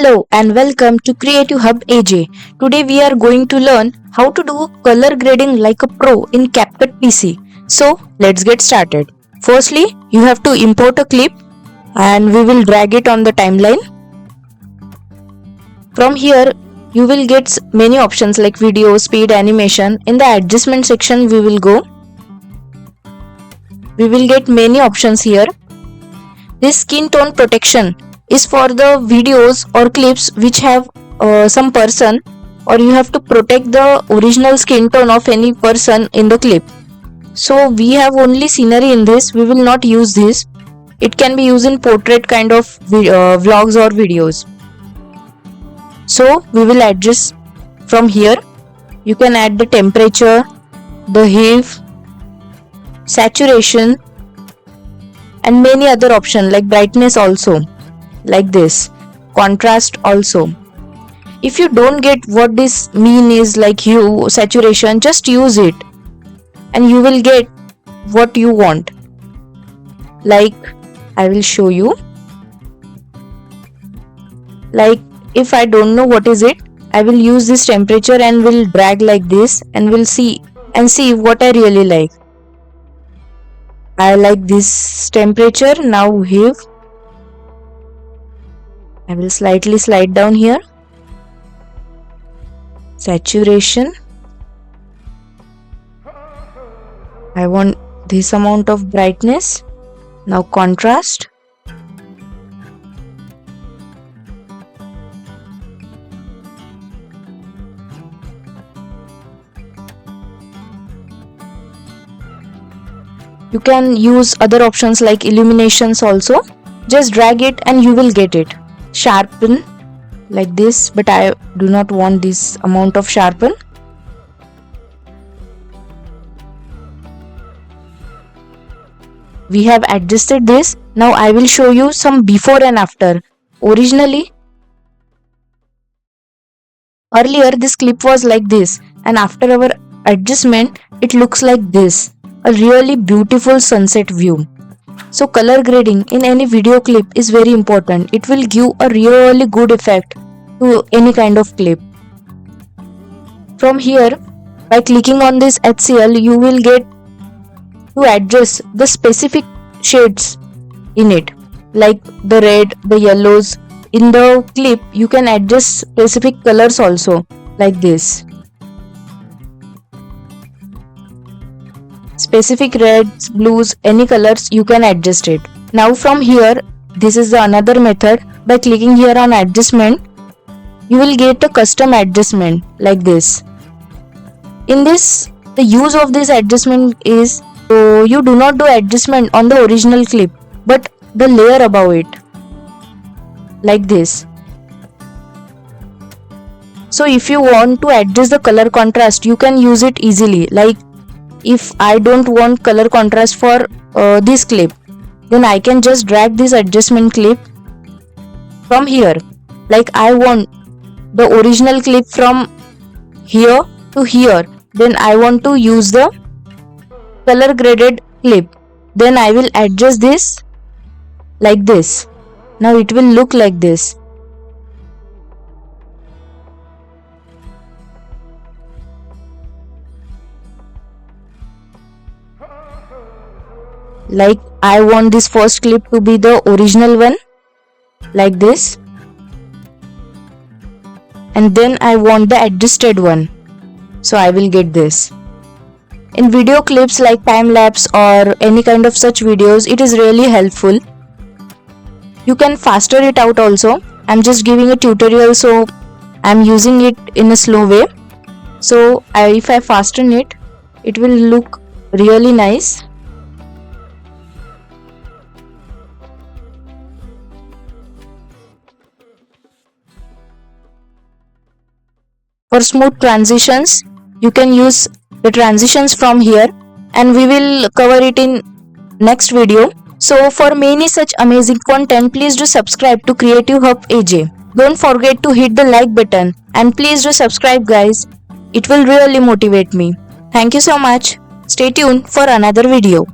Hello and welcome to Creativehub AJ. Today we are going to learn how to do color grading like a pro in CapCut PC. So let's get started. Firstly, you have to import a clip and we will drag it on the timeline. From here, you will get many options like video, speed, animation. In the adjustment section, we will go. We will get many options here. This skin tone protection is for the videos or clips which have some person, or you have to protect the original skin tone of any person in the clip. So we have only scenery in this, we will not use this. It can be used in portrait kind of vlogs or videos. So we will adjust from here. You can add the temperature, the hue, saturation and many other options like brightness also, like this, contrast also. If you don't get what this mean is like hue, saturation, just use it and you will get what you want. Like I will show you. Like if I don't know what is it, I will use this temperature and will drag like this and will see what I really like. I like this temperature. Now hue, I will slightly slide down here. Saturation, I want this amount of brightness. Now contrast, you can use other options like illuminations also. Just drag it and you will get it. Sharpen like this, but I do not want this amount of sharpen. We have adjusted this. Now I will show you some before and after. Originally, earlier this clip was like this, and after our adjustment it looks like this. A really beautiful sunset view. So color grading in any video clip is very important. It will give a really good effect to any kind of clip. From here, by clicking on this HCL, you will get to adjust the specific shades in it, like the red, the yellows. In the clip, you can adjust specific colors also, like this. Specific reds, blues, any colors you can adjust it. Now from here, this is the another method. By clicking here on adjustment, you will get a custom adjustment like this. In this, the use of this adjustment is you do not do adjustment on the original clip, but the layer above it, like this. So if you want to adjust the color contrast, you can use it easily. Like if I don't want color contrast for this clip, then I can just drag this adjustment clip from here. Like I want the original clip from here to here, then I want to use the color graded clip. Then I will adjust this like this. Now it will look like this. Like I want this first clip to be the original one, like this, and then I want the adjusted one, so I will get this. In video clips like time lapse or any kind of such videos, it is really helpful. You can faster it out also. I'm just giving a tutorial, so I'm using it in a slow way. So if I fasten it, it will look really nice. For smooth transitions, you can use the transitions from here, and we will cover it in next video. So for many such amazing content, please do subscribe to Creativehub AJ. Don't forget to hit the like button and please do subscribe guys. It will really motivate me. Thank you so much. Stay tuned for another video.